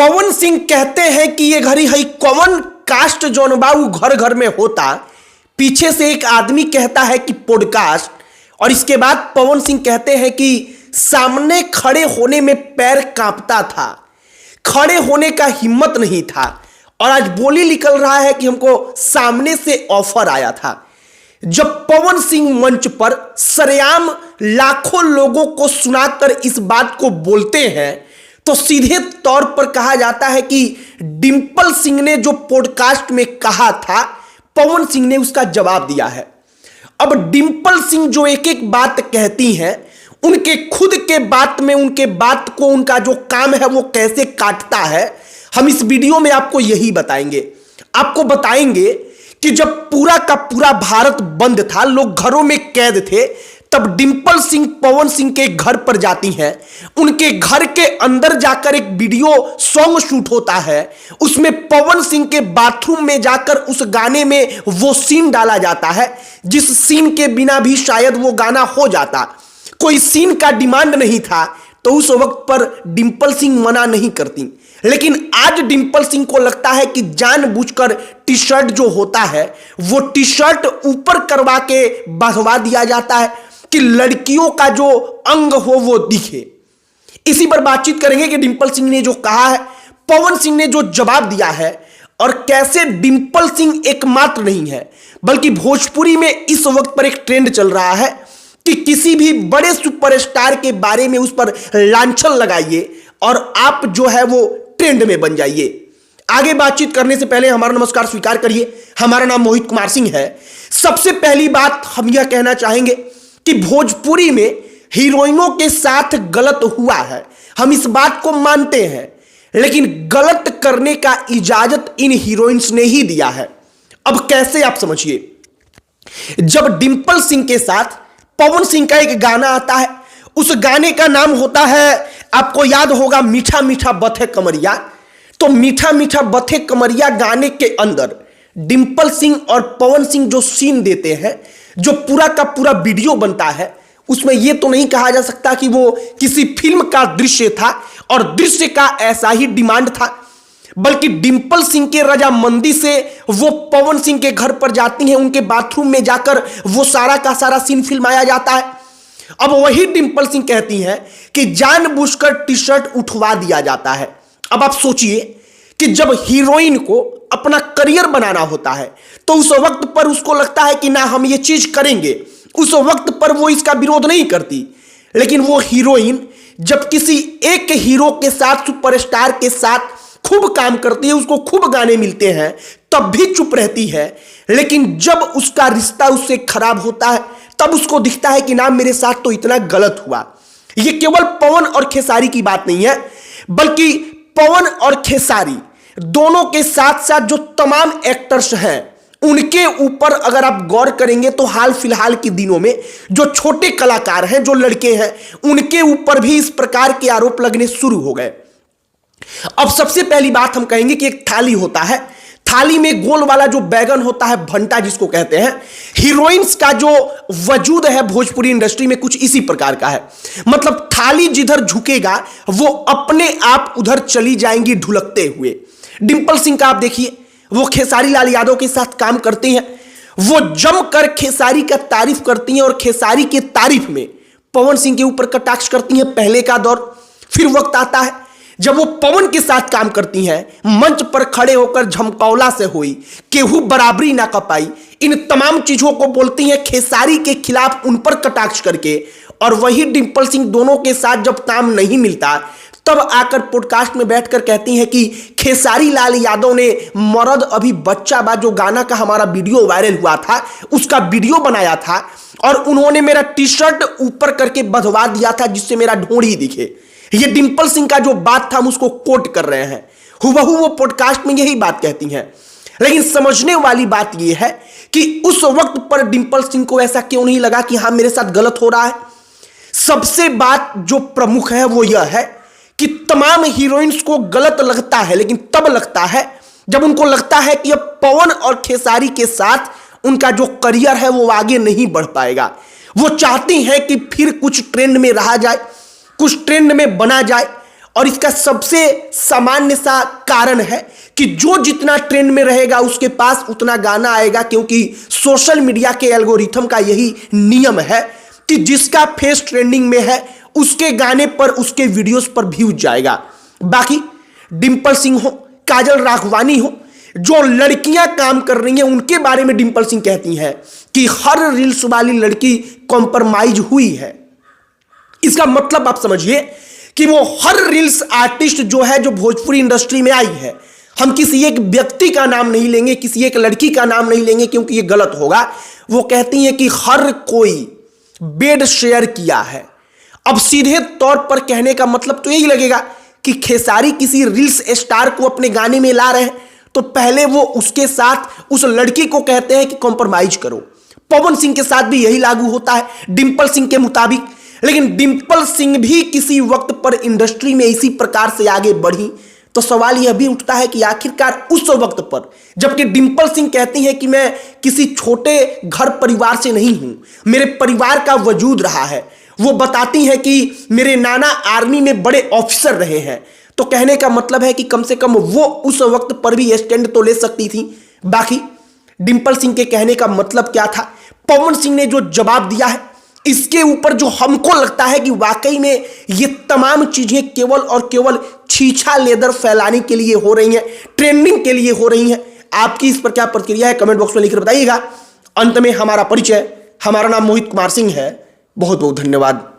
पवन सिंह कहते हैं कि ये घड़ी है कौन कास्ट जौन बाऊ घर घर में होता। पीछे से एक आदमी कहता है कि पॉडकास्ट, और इसके बाद पवन सिंह कहते हैं कि सामने खड़े होने में पैर कांपता था, खड़े होने का हिम्मत नहीं था, और आज बोली निकल रहा है कि हमको सामने से ऑफर आया था। जब पवन सिंह मंच पर सरेआम लाखों लोगों को सुनाकर इस बात को बोलते हैं तो सीधे तौर पर कहा जाता है कि डिंपल सिंह ने जो पॉडकास्ट में कहा था पवन सिंह ने उसका जवाब दिया है। अब डिंपल सिंह जो एक एक बात कहती हैं, उनके खुद के बात में उनके बात को उनका जो काम है वो कैसे काटता है, हम इस वीडियो में आपको यही बताएंगे। आपको बताएंगे कि जब पूरा का पूरा भारत बंद था, लोग घरों में कैद थे, तब डिंपल सिंह पवन सिंह के घर पर जाती हैं। उनके घर के अंदर जाकर एक वीडियो सॉन्ग शूट होता है, उसमें पवन सिंह के बाथरूम में जाकर उस गाने में वो सीन डाला जाता है जिस सीन के बिना भी शायद वो गाना हो जाता। कोई सीन का डिमांड नहीं था तो उस वक्त पर डिंपल सिंह मना नहीं करती, लेकिन आज डिंपल सिंह को लगता है कि जानबूझकर टी शर्ट जो होता है वो टी शर्ट ऊपर करवा के बढ़वा दिया जाता है कि लड़कियों का जो अंग हो वो दिखे। इसी पर बातचीत करेंगे कि डिंपल सिंह ने जो कहा है, पवन सिंह ने जो जवाब दिया है, और कैसे डिंपल सिंह एकमात्र नहीं है बल्कि भोजपुरी में इस वक्त पर एक ट्रेंड चल रहा है कि किसी भी बड़े सुपरस्टार के बारे में उस पर लांछन लगाइए और आप जो है वो ट्रेंड में बन जाइए। आगे बातचीत करने से पहले हमारा नमस्कार स्वीकार करिए। हमारा नाम मोहित कुमार सिंह है। सबसे पहली बात हम यह कहना चाहेंगे कि भोजपुरी में हीरोइनों के साथ गलत हुआ है, हम इस बात को मानते हैं, लेकिन गलत करने का इजाजत इन हीरोइंस ने ही दिया है। अब कैसे, आप समझिए। जब डिंपल सिंह के साथ पवन सिंह का एक गाना आता है, उस गाने का नाम होता है, आपको याद होगा, मीठा मीठा बथे कमरिया। तो मीठा मीठा बथे कमरिया गाने के अंदर डिंपल सिंह और पवन सिंह जो सीन देते हैं, जो पूरा का पूरा वीडियो बनता है, उसमें यह तो नहीं कहा जा सकता कि वो किसी फिल्म का दृश्य था और दृश्य का ऐसा ही डिमांड था, बल्कि डिंपल सिंह के रजामंदी से वो पवन सिंह के घर पर जाती हैं, उनके बाथरूम में जाकर वो सारा का सारा सीन फिल्माया जाता है। अब वही डिंपल सिंह कहती हैं कि जानबूझकर टी शर्ट उठवा दिया जाता है। अब आप सोचिए कि जब हीरोइन को अपना करियर बनाना होता है तो उस वक्त पर उसको लगता है कि ना हम ये चीज करेंगे, उस वक्त पर वो इसका विरोध नहीं करती। लेकिन वो हीरोइन जब किसी एक हीरो के साथ, सुपरस्टार के साथ खूब काम करती है, उसको खूब गाने मिलते हैं, तब भी चुप रहती है। लेकिन जब उसका रिश्ता उससे खराब होता है तब उसको दिखता है कि ना मेरे साथ तो इतना गलत हुआ। ये केवल पवन और खेसारी की बात नहीं है, बल्कि पवन और खेसारी दोनों के साथ साथ जो तमाम एक्टर्स हैं उनके ऊपर अगर आप गौर करेंगे तो हाल फिलहाल के दिनों में जो छोटे कलाकार हैं, जो लड़के हैं, उनके ऊपर भी इस प्रकार के आरोप लगने शुरू हो गए। अब सबसे पहली बात हम कहेंगे कि एक थाली होता है, थाली में गोल वाला जो बैगन होता है, भंटा जिसको कहते हैं, हीरोइंस का जो वजूद है भोजपुरी इंडस्ट्री में कुछ इसी प्रकार का है। मतलब थाली जिधर झुकेगा वो अपने आप उधर चली जाएंगी ढुलकते हुए। डिंपल सिंह का आप देखिए, वो खेसारी लाल यादव के साथ काम करती हैं, वो जमकर खेसारी का तारीफ करती हैं और खेसारी के तारीफ में पवन सिंह के ऊपर कटाक्ष करती हैं। पहले का दौर, फिर वक्त आता है जब वो पवन के साथ काम करती हैं, मंच पर खड़े होकर झमकौला से हुई केहू बराबरी ना कपाई, इन तमाम चीजों को बोलती हैं खेसारी के खिलाफ, उन पर कटाक्ष करके। और वही डिंपल सिंह दोनों के साथ जब काम नहीं मिलता तब आकर पॉडकास्ट में बैठकर कहती हैं कि खेसारी लाल यादव ने मर्द अभी बच्चा बा, जो गाना का हमारा वीडियो वायरल हुआ था, उसका वीडियो बनाया था और उन्होंने मेरा टी शर्ट ऊपर करके बंधवा दिया था जिससे मेरा ढूंढी दिखे। ये डिंपल सिंह का जो बात था हम उसको कोट कर रहे हैं, हुबहू वो पॉडकास्ट में यही बात कहती हैं। लेकिन समझने वाली बात यह है कि उस वक्त पर डिंपल सिंह को ऐसा क्यों नहीं लगा कि हाँ मेरे साथ गलत हो रहा है। सबसे बात जो प्रमुख है वो यह है कि तमाम हीरोइंस को गलत लगता है, लेकिन तब लगता है जब उनको लगता है कि अब पवन और खेसारी के साथ उनका जो करियर है वो आगे नहीं बढ़ पाएगा। वो चाहती हैं कि फिर कुछ ट्रेंड में रहा जाए, कुछ ट्रेंड में बना जाए और इसका सबसे सामान्य सा कारण है कि जो जितना ट्रेंड में रहेगा उसके पास उतना गाना आएगा, क्योंकि सोशल मीडिया के एल्गोरिथम का यही नियम है कि जिसका फेस ट्रेंडिंग में है उसके गाने पर, उसके वीडियोस पर व्यूज जाएगा। बाकी डिंपल सिंह हो, काजल राघवानी हो, जो लड़कियां काम कर रही हैं उनके बारे में डिंपल सिंह कहती हैं कि हर रील्स वाली लड़की कॉम्प्रोमाइज हुई है। इसका मतलब आप समझिए कि वो हर रील्स आर्टिस्ट जो है, जो भोजपुरी इंडस्ट्री में आई है, हम किसी एक व्यक्ति का नाम नहीं लेंगे, किसी एक लड़की का नाम नहीं लेंगे क्योंकि ये गलत होगा। वो कहती हैं कि हर कोई बेड शेयर किया है। अब सीधे तौर पर कहने का मतलब तो यही लगेगा कि खेसारी किसी रील्स स्टार को अपने गाने में ला रहे हैं तो पहले वो उसके साथ उस लड़की को कहते हैं कि कॉम्प्रोमाइज करो। पवन सिंह के साथ भी यही लागू होता है डिंपल सिंह के मुताबिक। लेकिन डिंपल सिंह भी किसी वक्त पर इंडस्ट्री में इसी प्रकार से आगे बढ़ी, तो सवाल यह भी उठता है कि आखिरकार उस वक्त पर, जबकि डिंपल सिंह कहती हैं कि मैं किसी छोटे घर परिवार से नहीं हूं, मेरे परिवार का वजूद रहा है, वो बताती हैं कि मेरे नाना आर्मी में बड़े ऑफिसर रहे हैं, तो कहने का मतलब है कि कम से कम वो उस वक्त पर भी स्टैंड तो ले सकती थी। बाकी डिंपल सिंह के कहने का मतलब क्या था, पवन सिंह ने जो जवाब दिया है, इसके ऊपर जो हमको लगता है कि वाकई में ये तमाम चीजें केवल और केवल छीछा लेदर फैलाने के लिए हो रही हैं, ट्रेंडिंग के लिए हो रही हैं। आपकी इस पर क्या प्रतिक्रिया है, कमेंट बॉक्स में लिखकर बताइएगा। अंत में हमारा परिचय, हमारा नाम मोहित कुमार सिंह है। बहुत बहुत धन्यवाद।